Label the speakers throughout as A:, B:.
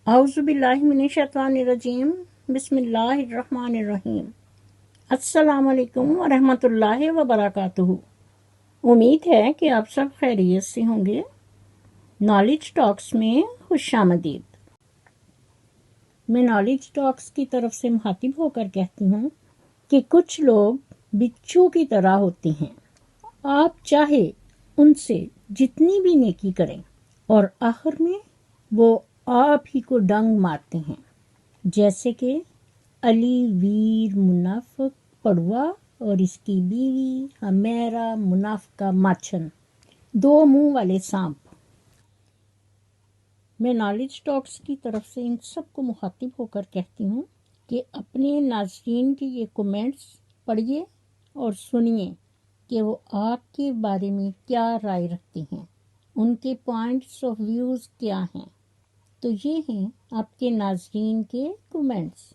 A: اعوذ باللہ من الشیطان الرجیم بسم اللہ الرحمن الرحیم السلام علیکم ورحمۃ اللہ وبرکاتہ۔ امید ہے کہ آپ سب خیریت سے ہوں گے۔ نالج ٹاکس میں خوش آمدید۔ میں نالج ٹاکس کی طرف سے مخاطب ہو کر کہتی ہوں کہ کچھ لوگ بچھو کی طرح ہوتے ہیں، آپ چاہے ان سے جتنی بھی نیکی کریں اور آخر میں وہ آپ ہی کو ڈنگ مارتے ہیں، جیسے کہ علی ویر منافق پڑوا اور اس کی بیوی حمیرہ منافقہ ماچھن، دو منہ والے سانپ۔ میں نالج ٹاکس کی طرف سے ان سب کو مخاطب ہو کر کہتی ہوں کہ اپنے ناظرین کے یہ کومنٹس پڑھیے اور سنیے کہ وہ آپ کے بارے میں کیا رائے رکھتے ہیں، ان کے پوائنٹس آف ویوز کیا ہیں۔ تو یہ ہیں آپ کے ناظرین کے کومنٹس۔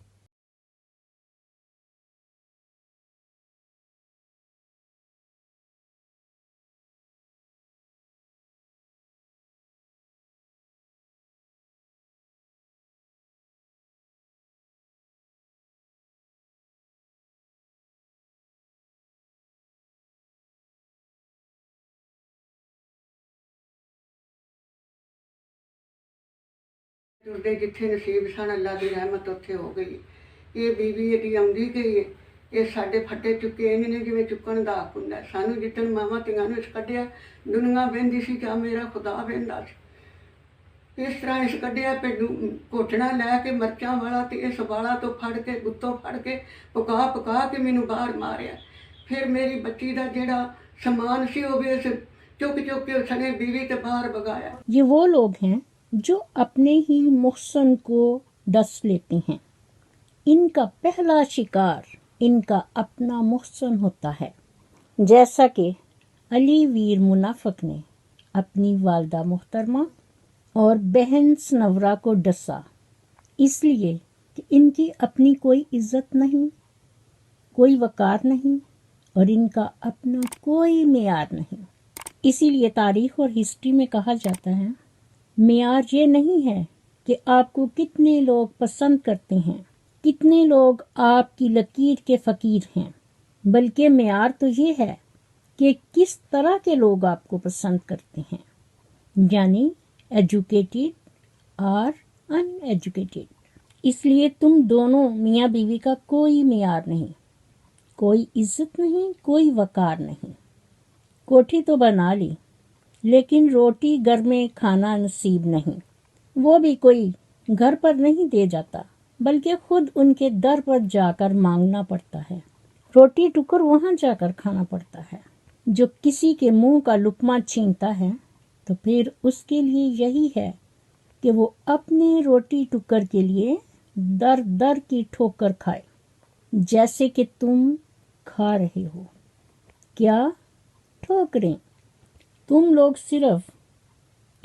B: ਤੁਰਦੇ ਜਿੱਥੇ ਨਸੀਬ ਸਨ, ਅੱਲਾ ਦੀ ਰਹਿਮਤ ਉੱਥੇ ਹੋ ਗਈ। ਇਹ ਬੀਬੀ ਇਹਦੀ ਆਉਂਦੀ ਗਈ ਹੈ, ਇਹ ਸਾਡੇ ਫੱਟੇ ਚੁੱਕੇ ਇੰਜ ਨੇ ਜਿਵੇਂ ਚੁੱਕਣ ਦਾ ਹੱਕ ਹੁੰਦਾ। ਸਾਨੂੰ ਜਿੱਦਣ ਮਾਵਾਂ ਧੀਆਂ ਨੂੰ ਇਸ ਕੱਢਿਆ, ਦੁਨੀਆ ਵਹਿੰਦੀ ਸੀ ਕਿ ਮੇਰਾ ਖੁਦਾ ਵਹਿੰਦਾ ਸੀ। ਇਸ ਤਰ੍ਹਾਂ ਇਸ ਕੱਢਿਆ ਘੋਟਣਾ ਲੈ ਕੇ ਮਿਰਚਾਂ ਵਾਲਾ ਤੇ ਇਸ ਵਾਲਾ ਤੋਂ ਫੜ ਕੇ ਗੁੱਤੋਂ ਫੜ ਕੇ ਪਕਾ ਕੇ ਮੈਨੂੰ ਬਾਹਰ ਮਾਰਿਆ। ਫਿਰ ਮੇਰੀ ਬੱਚੀ ਦਾ ਜਿਹੜਾ ਸਮਾਨ ਸੀ ਉਹ ਵੀ ਇਸ چک کے سنے بیوی کے باہر بگایا۔
A: یہ وہ لوگ ہیں جو اپنے ہی محسن کو ڈس لیتے ہیں۔ ان کا پہلا شکار ان کا اپنا محسن ہوتا ہے، جیسا کہ علی ویر منافق نے اپنی والدہ محترمہ اور بہن سنورا کو ڈسا، اس لیے کہ ان کی اپنی کوئی عزت نہیں، کوئی وقار نہیں اور ان کا اپنا کوئی معیار نہیں۔ اسی لیے تاریخ اور ہسٹری میں کہا جاتا ہے معیار یہ نہیں ہے کہ آپ کو کتنے لوگ پسند کرتے ہیں، کتنے لوگ آپ کی لکیر کے فقیر ہیں، بلکہ معیار تو یہ ہے کہ کس طرح کے لوگ آپ کو پسند کرتے ہیں، یعنی ایجوکیٹڈ اور ان ایجوکیٹڈ۔ اس لیے تم دونوں میاں بیوی کا کوئی معیار نہیں، کوئی عزت نہیں، کوئی وقار نہیں۔ کوٹھی تو بنا لی لیکن روٹی گھر میں کھانا نصیب نہیں، وہ بھی کوئی گھر پر نہیں دے جاتا بلکہ خود ان کے در پر جا کر مانگنا پڑتا ہے، روٹی ٹکر وہاں جا کر کھانا پڑتا ہے۔ جو کسی کے منہ کا لقمہ چھینتا ہے تو پھر اس کے لیے یہی ہے کہ وہ اپنے روٹی ٹکر کے لیے در در کی ٹھوکر کھائے، جیسے کہ تم کھا رہے ہو۔ کیا ٹھوکریں؟ تم لوگ صرف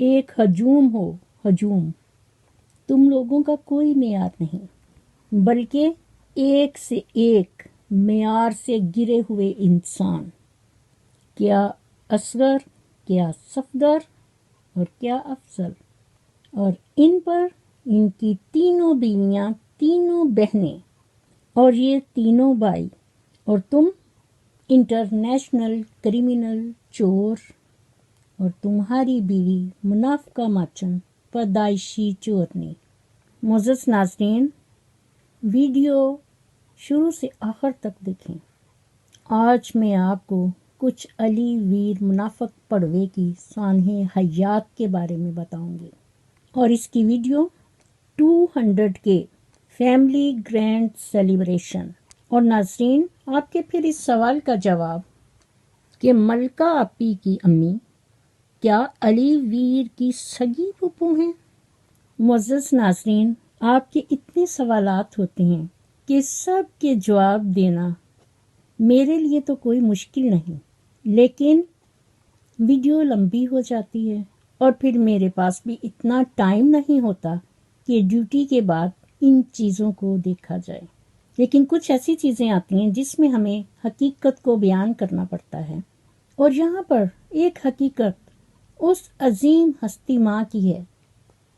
A: ایک ہجوم ہو، ہجوم۔ تم لوگوں کا کوئی معیار نہیں بلکہ ایک سے ایک معیار سے گرے ہوئے انسان، کیا اصغر، کیا صفدر اور کیا افضل۔ اور ان پر ان کی تینوں بیویاں، تینوں بہنیں اور یہ تینوں بھائی، اور تم انٹرنیشنل کرمنل چور، اور تمہاری بیوی منافقہ ماچن پیدائشی چورنی۔ معزز ناظرین، ویڈیو شروع سے آخر تک دیکھیں۔ آج میں آپ کو کچھ علی ویر منافق پڑوے کی سانحِ حیات کے بارے میں بتاؤں گی، اور اس کی ویڈیو 200 کے فیملی گرینڈ سیلیبریشن۔ اور ناظرین، آپ کے پھر اس سوال کا جواب کہ ملکہ اپی کی امی کیا علی ویر کی سگی پھوپھو ہیں؟ معزز ناظرین، آپ کے اتنے سوالات ہوتے ہیں کہ سب کے جواب دینا میرے لیے تو کوئی مشکل نہیں، لیکن ویڈیو لمبی ہو جاتی ہے اور پھر میرے پاس بھی اتنا ٹائم نہیں ہوتا کہ ڈیوٹی کے بعد ان چیزوں کو دیکھا جائے۔ لیکن کچھ ایسی چیزیں آتی ہیں جس میں ہمیں حقیقت کو بیان کرنا پڑتا ہے، اور یہاں پر ایک حقیقت اس عظیم ہستی ماں کی ہے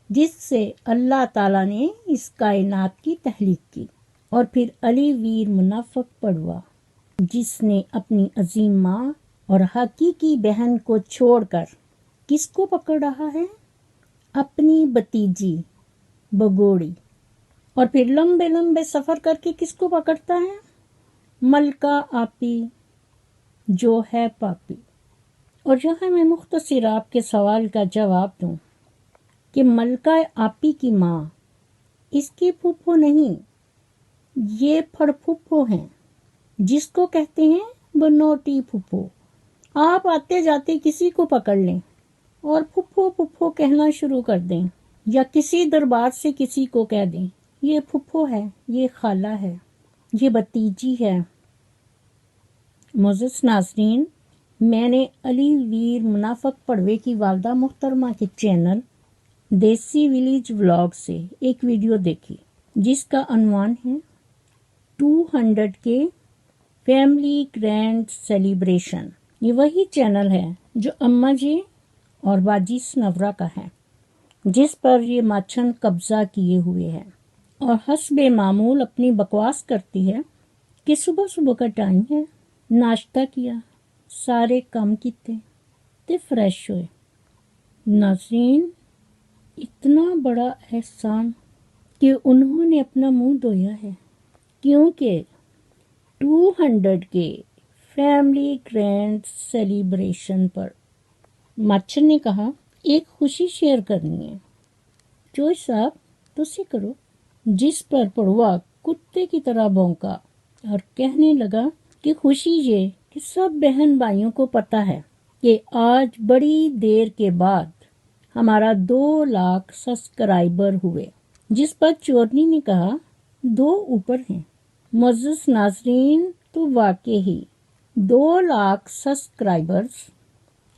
A: جس سے اللہ تعالیٰ نے اس کائنات کی تخلیق کی، اور پھر علی ویر منافق پڑوا جس نے اپنی عظیم ماں اور حقیقی بہن کو چھوڑ کر کس کو پکڑ رہا ہے؟ اپنی بتیجی بگوڑی، اور پھر لمبے لمبے سفر کر کے کس کو پکڑتا ہے؟ ملکہ آپی جو ہے پاپی۔ اور یہاں میں مختصر آپ کے سوال کا جواب دوں کہ ملکہ آپی کی ماں اس کی پھوپھو نہیں، یہ پھڑ پھوپھو ہیں، جس کو کہتے ہیں بنوٹی پھوپھو۔ آپ آتے جاتے کسی کو پکڑ لیں اور پھوپھو پھوپھو کہنا شروع کر دیں، یا کسی دربار سے کسی کو کہہ دیں یہ پھوپھو ہے، یہ خالہ ہے، یہ بتیجی ہے۔ معزز ناظرین، میں نے علی ویر منافق پڑوے کی والدہ محترمہ کے چینل دیسی ولیج ولاگ سے ایک ویڈیو دیکھی جس کا عنوان ہے 200 کے فیملی گرینڈ سیلیبریشن۔ یہ وہی چینل ہے جو اماں جی اور باجی سنورا کا ہے، جس پر یہ ماچھن قبضہ کیے ہوئے ہے، اور حسب معمول اپنی بکواس کرتی ہے کہ صبح صبح کا ٹائم ہے، ناشتہ کیا، سارے کام کیتے تے فریش ہوئے۔ ناظرین، اتنا بڑا احسان کہ انہوں نے اپنا منہ دھویا ہے، کیونکہ 200 کے فیملی گرینڈ سیلیبریشن پر ماچھن نے کہا ایک خوشی شیئر کرنی ہے۔ چوئی صاحب تسی کرو، جس پر پڑوا کتے کی طرح بھونکا اور کہنے لگا کہ خوشی یہ کہ سب بہن بھائیوں کو پتہ ہے کہ آج بڑی دیر کے بعد ہمارا 2 لاکھ سبسکرائبر ہوئے، جس پر چورنی نے کہا 2 اوپر ہیں۔ معزز ناظرین، تو واقعی 2 لاکھ سبسکرائبرز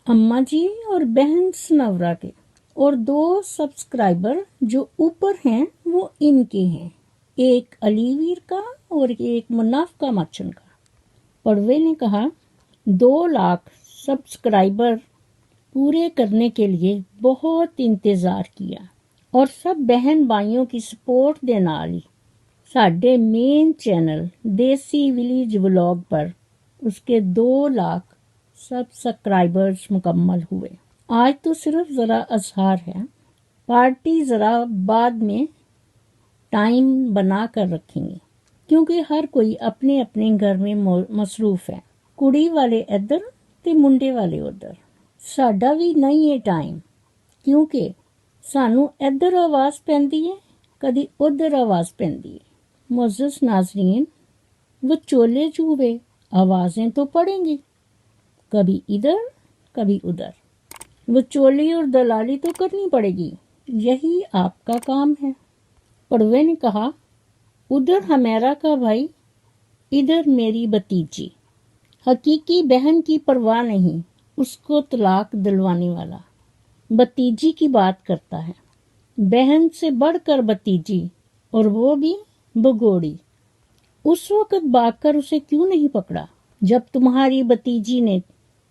A: اماں جی اور بہن سنورا کے، اور 2 سبسکرائبر جو اوپر ہیں وہ ان کے ہیں، ایک علی ویر کا اور ایک منافقہ ماچن کا۔ پڑوے نے کہا 2 لاکھ سبسکرائبر پورے کرنے کے لیے بہت انتظار کیا، اور سب بہن بھائیوں کی سپورٹ دے نال ہی ساڈے مین چینل دیسی ولیج ولاگ پر اس کے 2 لاکھ سبسکرائبرز مکمل ہوئے۔ آج تو صرف ذرا اظہار ہے، پارٹی ذرا بعد میں ٹائم بنا کر رکھیں گے، کیونکہ ہر کوئی اپنے اپنے گھر میں مصروف ہے، کڑی والے ادھر تے منڈے والے ادھر۔ ساڈا بھی نہیں ہے ٹائم، کیونکہ سانو ادھر آواز پیندی ہے، کدی ادھر آواز پیندی ہے۔ معزز ناظرین، وہ چولے چوبے آوازیں تو پڑیں گی، کبھی ادھر کبھی ادھر، وہ چولی اور دلالی تو کرنی پڑے گی، یہی آپ کا کام ہے۔ پڑوے نے کہا ادھر ہمیرا کا بھائی، ادھر میری بتیجی، حقیقی بہن کی پرواہ نہیں، اس کو طلاق دلوانے والا بتیجی کی بات کرتا ہے، بہن سے بڑھ کر بتیجی، اور وہ بھی بگوڑی۔ اس وقت بھاگ کر اسے کیوں نہیں پکڑا جب تمہاری بتیجی نے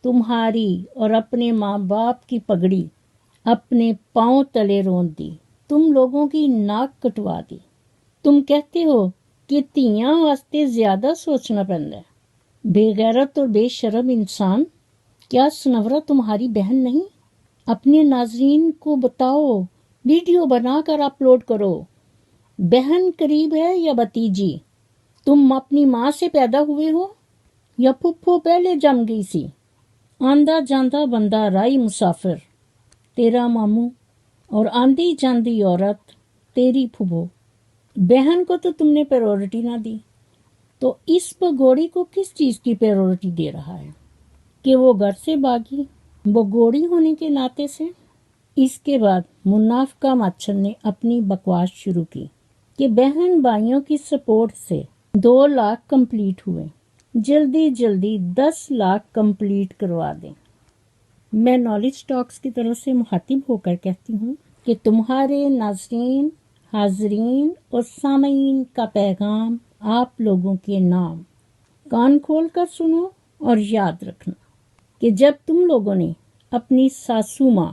A: تمہاری اور اپنے ماں باپ کی پگڑی اپنے پاؤں تلے روند دی، تم لوگوں کی ناک کٹوا دی۔ تم کہتے ہو کہ تیاں واسطے زیادہ سوچنا پڑتا ہے۔ بے غیرت اور بے شرم انسان، کیا سنورا تمہاری بہن نہیں؟ اپنے ناظرین کو بتاؤ، ویڈیو بنا کر اپلوڈ کرو۔ بہن قریب ہے یا بتیجی؟ تم اپنی ماں سے پیدا ہوئے ہو یا پھپھو پہلے جم گئی سی؟ آندہ جاندہ بندہ رائی مسافر تیرا ماموں، اور آندھی جاندی عورت تیری پھپھو۔ بہن کو تو تم نے پریورٹی نہ دی، تو اس بگوڑی کو کس چیز کی پریورٹی دے رہا ہے کہ وہ گھر سے بھاگی بگوڑی ہونے کے ناطے سے؟ اس کے بعد منافقہ ماچھن نے اپنی بکواس شروع کی کہ بہن بھائیوں کی سپورٹ سے 2 لاکھ کمپلیٹ ہوئے، جلدی جلدی 10 لاکھ کمپلیٹ کروا دیں۔ میں نالج ٹاکس کی طرف سے مخاطب ہو کر کہتی ہوں کہ تمہارے ناظرین، حاضرین اور سامعین کا پیغام آپ لوگوں کے نام، کان کھول کر سنو اور یاد رکھنا کہ جب تم لوگوں نے اپنی ساسو ماں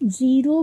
A: 0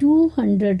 A: 200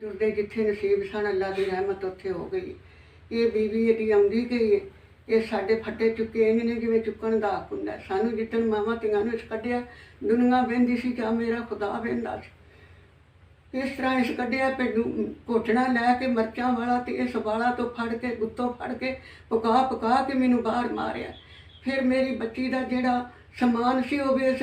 B: ਤੁਰਦੇ ਜਿੱਥੇ ਨਸੀਬ ਸਨ ਅੱਲਾ ਦੀ ਰਹਿਮਤ ਉੱਥੇ ਹੋ ਗਈ। ਇਹ ਬੀਬੀ ਇਹਦੀ ਆਉਂਦੀ ਗਈ ਹੈ, ਇਹ ਸਾਡੇ ਫੱਟੇ ਚੁੱਕੇ ਇਹਨੇ ਨੇ ਜਿਵੇਂ ਚੁੱਕਣ ਦਾ ਹੱਕ ਹੁੰਦਾ। ਸਾਨੂੰ ਜਿੱਦਣ ਮਾਵਾਂ ਧੀਆਂ ਨੂੰ ਇਸ ਕੱਢਿਆ, ਦੁਨੀਆ ਵਹਿੰਦੀ ਸੀ ਕਿ ਮੇਰਾ ਖੁਦਾ ਵਹਿੰਦਾ ਸੀ। ਇਸ ਤਰ੍ਹਾਂ ਇਸ ਕੱਢਿਆ ਪੇ ਘੋਟਣਾ ਲੈ ਕੇ ਮਰਚਾਂ ਵਾਲਾ ਤੇ ਇਸ ਵਾਲਾ ਤੋਂ ਫੜ ਕੇ ਗੁੱਤੋਂ ਫੜ ਕੇ ਪਕਾ ਪਕਾ ਕੇ ਮੈਨੂੰ ਬਾਹਰ ਮਾਰਿਆ। ਫਿਰ ਮੇਰੀ ਬੱਚੀ ਦਾ ਜਿਹੜਾ ਸਮਾਨ ਸੀ ਉਹ ਵੀ ਇਸ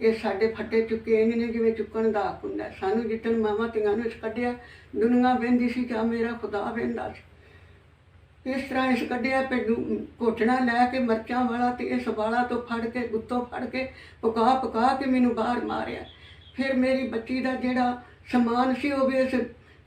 B: ਇਹ ਸਾਡੇ ਫੱਟੇ ਚੁੱਕੇ ਇਹਨੇ ਨੇ ਜਿਵੇਂ ਚੁੱਕਣ ਦਾ ਹੱਕ ਹੁੰਦਾ। ਸਾਨੂੰ ਜਿੱਦਣ ਮਾਵਾਂ ਧੀਆਂ ਨੂੰ ਇਸ ਕੱਢਿਆ, ਦੁਨੀਆ ਵਹਿੰਦੀ ਸੀ ਕਿ ਮੇਰਾ ਖੁਦਾ ਵਹਿੰਦਾ ਸੀ। ਇਸ ਤਰ੍ਹਾਂ ਇਸ ਕੱਢਿਆ ਪੇ ਘੋਟਣਾ ਲੈ ਕੇ ਮਰਚਾਂ ਵਾਲਾ ਤੇ ਇਸ ਵਾਲਾ ਤੋਂ ਫੜ ਕੇ ਗੁੱਤੋਂ ਫੜ ਕੇ ਪਕਾ ਪਕਾ ਕੇ ਮੈਨੂੰ ਬਾਹਰ ਮਾਰਿਆ। ਫਿਰ ਮੇਰੀ ਬੱਚੀ ਦਾ ਜਿਹੜਾ ਸਮਾਨ ਸੀ ਉਹ ਵੀ ਇਸ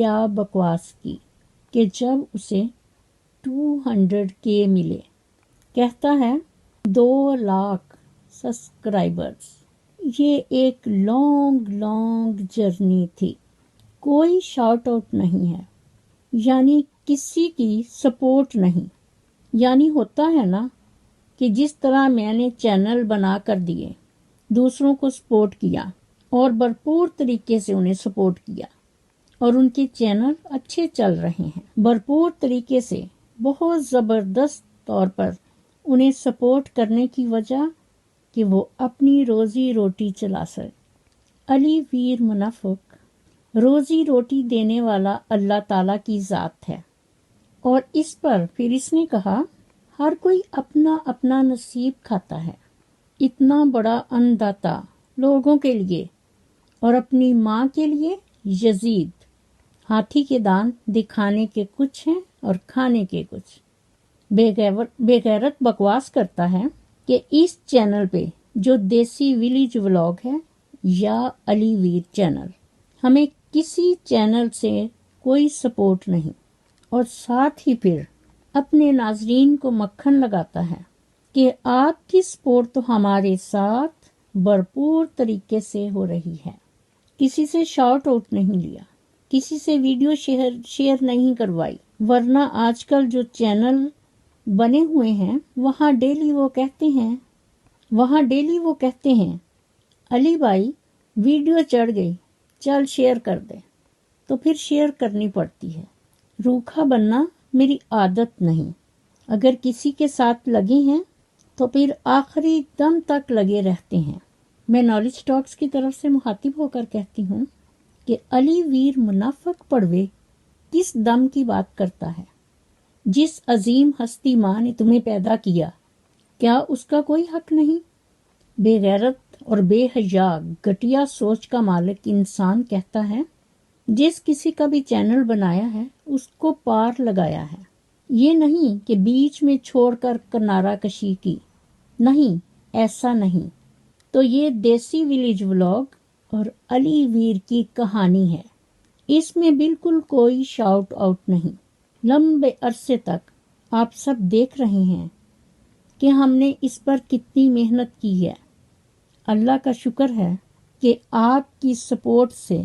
A: کیا بکواس کی کہ جب اسے 200K ملے، کہتا ہے 2 لاکھ سبسکرائبرز۔ یہ ایک لانگ جرنی تھی، کوئی شاؤٹ آؤٹ نہیں ہے، یعنی کسی کی سپورٹ نہیں۔ یعنی ہوتا ہے نا کہ جس طرح میں نے چینل بنا کر دیے، دوسروں کو سپورٹ کیا اور بھرپور طریقے سے انہیں سپورٹ کیا، اور ان کے چینل اچھے چل رہے ہیں بھرپور طریقے سے، بہت زبردست طور پر انہیں سپورٹ کرنے کی وجہ کہ وہ اپنی روزی روٹی چلا سکے۔ علی ویر منافق، روزی روٹی دینے والا اللہ تعالیٰ کی ذات ہے، اور اس پر پھر اس نے کہا ہر کوئی اپنا اپنا نصیب کھاتا ہے۔ اتنا بڑا انداتا لوگوں کے لیے اور اپنی ماں کے لیے یزید۔ ہاتھی کے دانت دکھانے کے کچھ ہیں اور کھانے کے کچھ۔ بے غیرت بکواس کرتا ہے کہ اس چینل پہ جو دیسی ولیج ولاگ ہے یا علی ویر چینل، ہمیں کسی چینل سے کوئی سپورٹ نہیں، اور ساتھ ہی پھر اپنے ناظرین کو مکھن لگاتا ہے کہ آپ کی سپورٹ تو ہمارے ساتھ بھرپور طریقے سے ہو رہی ہے۔ کسی سے شاؤٹ آؤٹ نہیں لیا، کسی سے ویڈیو شیئر نہیں کروائی، ورنہ آج کل جو چینل بنے ہوئے ہیں وہاں ڈیلی وہ کہتے ہیں علی بھائی ویڈیو چڑھ گئی، چل شیئر کر دے، تو پھر شیئر کرنی پڑتی ہے۔ روکھا بننا میری عادت نہیں، اگر کسی کے ساتھ لگے ہیں تو پھر آخری دم تک لگے رہتے ہیں۔ میں نالج ٹاکس کی طرف سے مخاطب ہو کر کہتی ہوں کہ علی ویر منافق پڑوے کس دم کی بات کرتا ہے؟ جس عظیم ہستی ماں نے تمہیں پیدا کیا، کیا اس کا کوئی حق نہیں؟ بے غیرت اور بے حیا گھٹیا سوچ کا مالک انسان کہتا ہے جس کسی کا بھی چینل بنایا ہے اس کو پار لگایا ہے، یہ نہیں کہ بیچ میں چھوڑ کر کنارہ کشی کی، نہیں، ایسا نہیں۔ تو یہ دیسی ولیج ولاگ اور علی ویر کی کہانی ہے، اس میں بالکل کوئی شاؤٹ آؤٹ نہیں۔ لمبے عرصے تک آپ سب دیکھ رہے ہیں کہ ہم نے اس پر کتنی محنت کی ہے۔ اللہ کا شکر ہے کہ آپ کی سپورٹ سے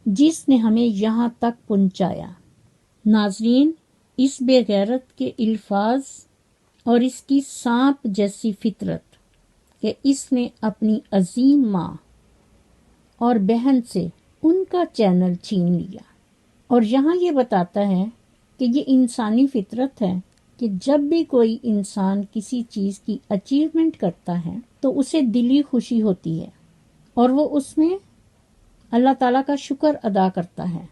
A: جس نے ہمیں یہاں تک پہنچایا۔ ناظرین، اس بے غیرت کے الفاظ اور اس کی سانپ جیسی فطرت کہ اس نے اپنی عظیم ماں اور بہن سے ان کا چینل چھین لیا، اور یہاں یہ بتاتا ہے کہ یہ انسانی فطرت ہے کہ جب بھی کوئی انسان کسی چیز کی اچیومنٹ کرتا ہے تو اسے دلی خوشی ہوتی ہے، اور وہ اس میں اللہ تعالیٰ کا شکر ادا کرتا ہے۔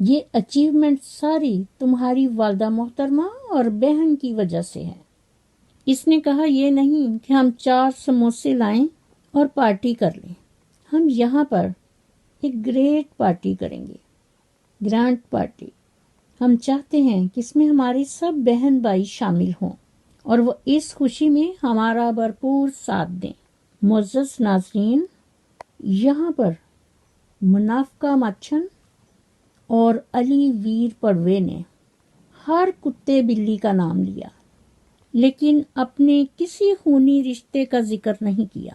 A: یہ اچیومنٹ ساری تمہاری والدہ محترمہ اور بہن کی وجہ سے ہے۔ اس نے کہا یہ نہیں کہ ہم 4 سموسے لائیں اور پارٹی کر لیں، ہم یہاں پر ایک گریٹ پارٹی کریں گے، گرانڈ پارٹی۔ ہم چاہتے ہیں کہ اس میں ہمارے سب بہن بھائی شامل ہوں اور وہ اس خوشی میں ہمارا بھرپور ساتھ دیں۔ معزز ناظرین، یہاں پر منافقہ مچھن اور علی ویر پڑوے نے ہر کتے بلی کا نام لیا، لیکن اپنے کسی خونی رشتے کا ذکر نہیں کیا۔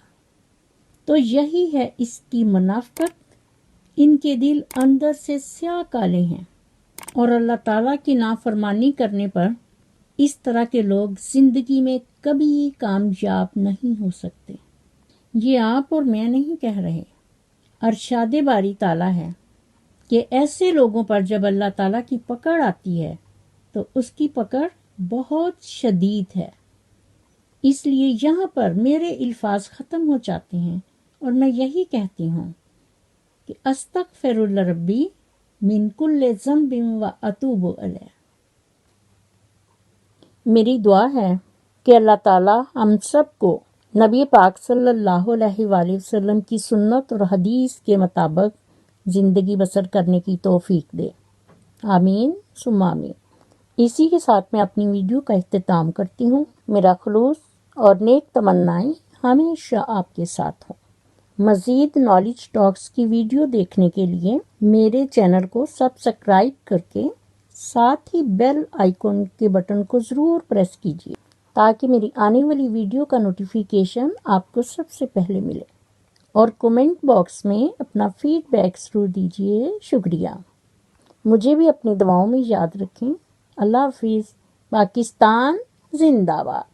A: تو یہی ہے اس کی منافقت، ان کے دل اندر سے سیاہ کالے ہیں، اور اللہ تعالیٰ کی نافرمانی کرنے پر اس طرح کے لوگ زندگی میں کبھی کامیاب نہیں ہو سکتے۔ یہ آپ اور میں نہیں کہہ رہے، ارشاد باری تعالیٰ ہے کہ ایسے لوگوں پر جب اللہ تعالیٰ کی پکڑ آتی ہے تو اس کی پکڑ بہت شدید ہے۔ اس لیے یہاں پر میرے الفاظ ختم ہو جاتے ہیں اور میں یہی کہتی ہوں کہ استغفر اللہ ربی من کل ذنب و اتوب الیہ۔ میری دعا ہے کہ اللہ تعالیٰ ہم سب کو نبی پاک صلی اللہ علیہ وآلہ وسلم کی سنت اور حدیث کے مطابق زندگی بسر کرنے کی توفیق دے، آمین ثم آمین۔ اسی کے ساتھ میں اپنی ویڈیو کا اختتام کرتی ہوں۔ میرا خلوص اور نیک تمنائیں ہمیشہ آپ کے ساتھ ہوں۔ مزید نالج ٹاکس کی ویڈیو دیکھنے کے لیے میرے چینل کو سبسکرائب کر کے ساتھ ہی بیل آئیکن کے بٹن کو ضرور پریس کیجیے تاکہ میری آنے والی ویڈیو کا نوٹیفیکیشن آپ کو سب سے پہلے ملے، اور کومنٹ باکس میں اپنا فیڈ بیک ضرور دیجیے۔ شکریہ۔ مجھے بھی اپنی دعاؤں میں یاد رکھیں۔ اللہ حافظ۔ پاکستان زندہ باد۔